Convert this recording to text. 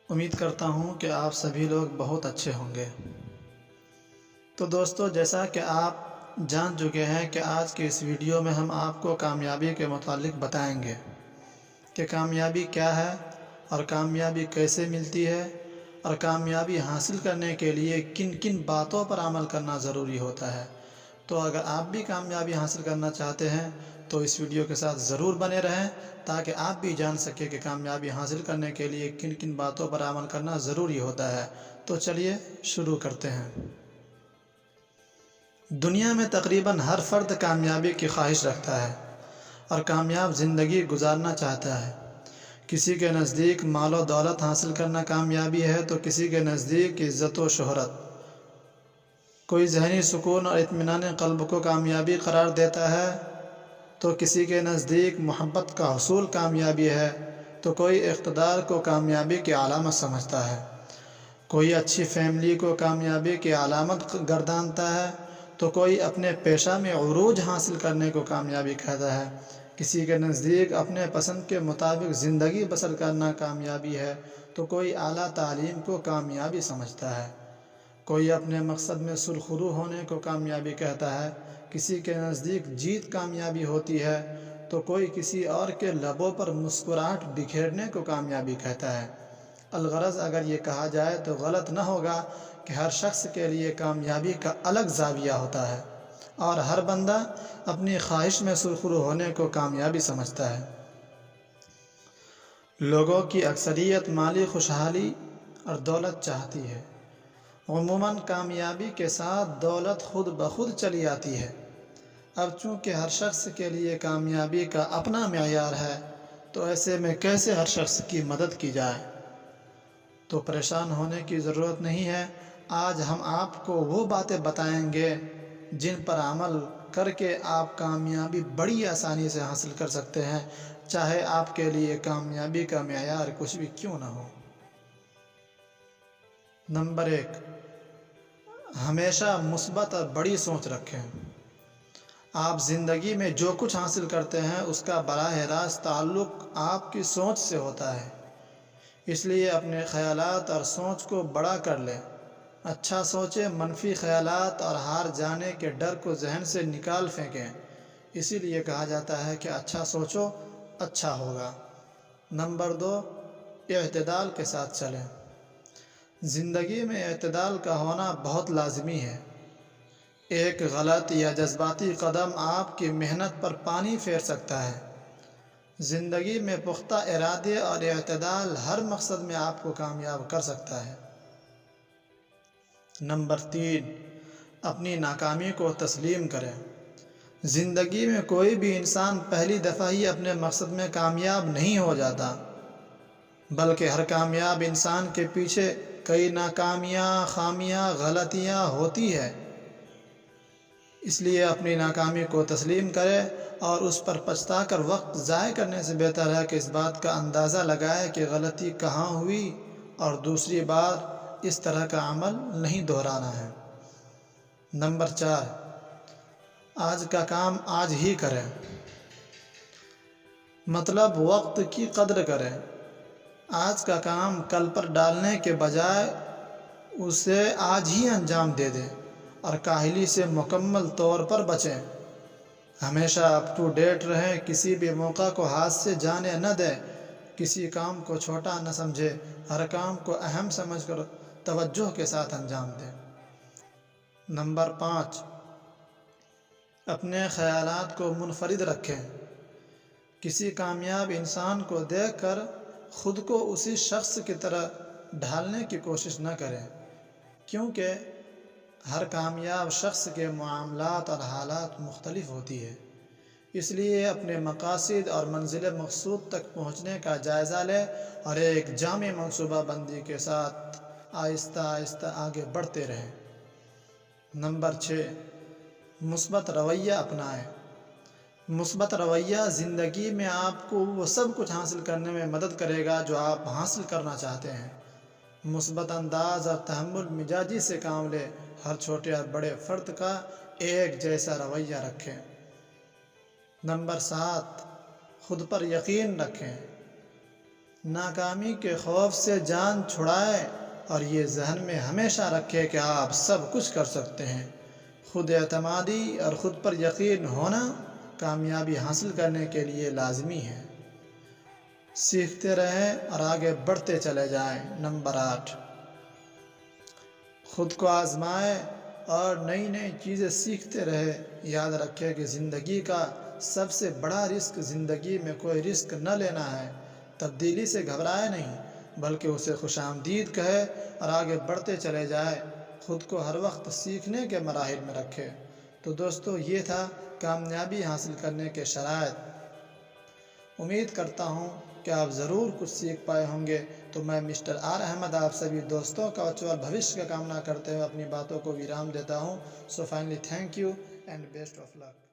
امید کرتا ہوں کہ آپ سبھی لوگ بہت اچھے ہوں گے۔ تو دوستو، جیسا کہ آپ جان چکے ہیں کہ آج کے اس ویڈیو میں ہم آپ کو کامیابی کے متعلق بتائیں گے کہ کامیابی کیا ہے اور کامیابی کیسے ملتی ہے اور کامیابی حاصل کرنے کے لیے کن کن باتوں پر عمل کرنا ضروری ہوتا ہے۔ تو اگر آپ بھی کامیابی حاصل کرنا چاہتے ہیں تو اس ویڈیو کے ساتھ ضرور بنے رہیں تاکہ آپ بھی جان سکیں کہ کامیابی حاصل کرنے کے لیے کن کن باتوں پر عمل کرنا ضروری ہوتا ہے۔ تو چلیے شروع کرتے ہیں۔ دنیا میں تقریباً ہر فرد کامیابی کی خواہش رکھتا ہے اور کامیاب زندگی گزارنا چاہتا ہے۔ کسی کے نزدیک مال و دولت حاصل کرنا کامیابی ہے تو کسی کے نزدیک عزت و شہرت۔ کوئی ذہنی سکون اور اطمینان قلب کو کامیابی قرار دیتا ہے تو کسی کے نزدیک محبت کا حصول کامیابی ہے، تو کوئی اقتدار کو کامیابی کی علامت سمجھتا ہے، کوئی اچھی فیملی کو کامیابی کی علامت گردانتا ہے، تو کوئی اپنے پیشہ میں عروج حاصل کرنے کو کامیابی کہتا ہے۔ کسی کے نزدیک اپنے پسند کے مطابق زندگی بسر کرنا کامیابی ہے تو کوئی اعلیٰ تعلیم کو کامیابی سمجھتا ہے۔ کوئی اپنے مقصد میں سرخرو ہونے کو کامیابی کہتا ہے، کسی کے نزدیک جیت کامیابی ہوتی ہے تو کوئی کسی اور کے لبوں پر مسکراہٹ بکھیرنے کو کامیابی کہتا ہے۔ الغرض اگر یہ کہا جائے تو غلط نہ ہوگا کہ ہر شخص کے لیے کامیابی کا الگ زاویہ ہوتا ہے اور ہر بندہ اپنی خواہش میں سرخرو ہونے کو کامیابی سمجھتا ہے۔ لوگوں کی اکثریت مالی خوشحالی اور دولت چاہتی ہے۔ عموماً کامیابی کے ساتھ دولت خود بخود چلی آتی ہے۔ اب چونکہ ہر شخص کے لیے کامیابی کا اپنا معیار ہے تو ایسے میں کیسے ہر شخص کی مدد کی جائے؟ تو پریشان ہونے کی ضرورت نہیں ہے۔ آج ہم آپ کو وہ باتیں بتائیں گے جن پر عمل کر کے آپ کامیابی بڑی آسانی سے حاصل کر سکتے ہیں، چاہے آپ کے لیے کامیابی کا معیار کچھ بھی کیوں نہ ہو۔ نمبر 1، ہمیشہ مثبت اور بڑی سوچ رکھیں۔ آپ زندگی میں جو کچھ حاصل کرتے ہیں اس کا براہ راست تعلق آپ کی سوچ سے ہوتا ہے، اس لیے اپنے خیالات اور سوچ کو بڑا کر لیں۔ اچھا سوچیں، منفی خیالات اور ہار جانے کے ڈر کو ذہن سے نکال پھینکیں۔ اسی لیے کہا جاتا ہے کہ اچھا سوچو اچھا ہوگا۔ نمبر 2، اعتدال کے ساتھ چلیں۔ زندگی میں اعتدال کا ہونا بہت لازمی ہے۔ ایک غلط یا جذباتی قدم آپ کی محنت پر پانی پھیر سکتا ہے۔ زندگی میں پختہ ارادے اور اعتدال ہر مقصد میں آپ کو کامیاب کر سکتا ہے۔ نمبر 3، اپنی ناکامی کو تسلیم کریں۔ زندگی میں کوئی بھی انسان پہلی دفعہ ہی اپنے مقصد میں کامیاب نہیں ہو جاتا، بلکہ ہر کامیاب انسان کے پیچھے کئی ناکامیاں، خامیاں، غلطیاں ہوتی ہیں۔ اس لیے اپنی ناکامی کو تسلیم کرے اور اس پر پچھتا کر وقت ضائع کرنے سے بہتر ہے کہ اس بات کا اندازہ لگائے کہ غلطی کہاں ہوئی اور دوسری بار اس طرح کا عمل نہیں دہرانا ہے۔ نمبر 4، آج کا کام آج ہی کریں۔ مطلب وقت کی قدر کریں۔ آج کا کام کل پر ڈالنے کے بجائے اسے آج ہی انجام دے دیں اور کاہلی سے مکمل طور پر بچیں۔ ہمیشہ اپ ٹو ڈیٹ رہیں، کسی بھی موقع کو ہاتھ سے جانے نہ دیں، کسی کام کو چھوٹا نہ سمجھیں، ہر کام کو اہم سمجھ کر توجہ کے ساتھ انجام دیں۔ نمبر 5، اپنے خیالات کو منفرد رکھیں۔ کسی کامیاب انسان کو دیکھ کر خود کو اسی شخص کی طرح ڈھالنے کی کوشش نہ کریں، کیونکہ ہر کامیاب شخص کے معاملات اور حالات مختلف ہوتی ہے۔ اس لیے اپنے مقاصد اور منزل مقصود تک پہنچنے کا جائزہ لیں اور ایک جامع منصوبہ بندی کے ساتھ آہستہ آہستہ آگے بڑھتے رہیں۔ نمبر 6، مثبت رویہ اپنائیں۔ مثبت رویہ زندگی میں آپ کو وہ سب کچھ حاصل کرنے میں مدد کرے گا جو آپ حاصل کرنا چاہتے ہیں۔ مثبت انداز اور تحمل مزاجی سے کام لیں، ہر چھوٹے اور بڑے فرد کا ایک جیسا رویہ رکھیں۔ نمبر 7، خود پر یقین رکھیں۔ ناکامی کے خوف سے جان چھڑائے اور یہ ذہن میں ہمیشہ رکھے کہ آپ سب کچھ کر سکتے ہیں۔ خود اعتمادی اور خود پر یقین ہونا کامیابی حاصل کرنے کے لیے لازمی ہے۔ سیکھتے رہیں اور آگے بڑھتے چلے جائیں۔ نمبر 8، خود کو آزمائے اور نئی نئی چیزیں سیکھتے رہے۔ یاد رکھے کہ زندگی کا سب سے بڑا رسک زندگی میں کوئی رسک نہ لینا ہے۔ تبدیلی سے گھبرائے نہیں بلکہ اسے خوش آمدید کہے اور آگے بڑھتے چلے جائے۔ خود کو ہر وقت سیکھنے کے مراحل میں رکھے۔ تو دوستو، یہ تھا کامیابی حاصل کرنے کے شرائط۔ امید کرتا ہوں کہ آپ ضرور کچھ سیکھ پائے ہوں گے۔ تو میں مسٹر آر احمد آپ سبھی دوستوں کا اجول بھوشیہ کا کامنا کرتے ہوئے اپنی باتوں کو ویرام دیتا ہوں۔ So finally thank you and best of look.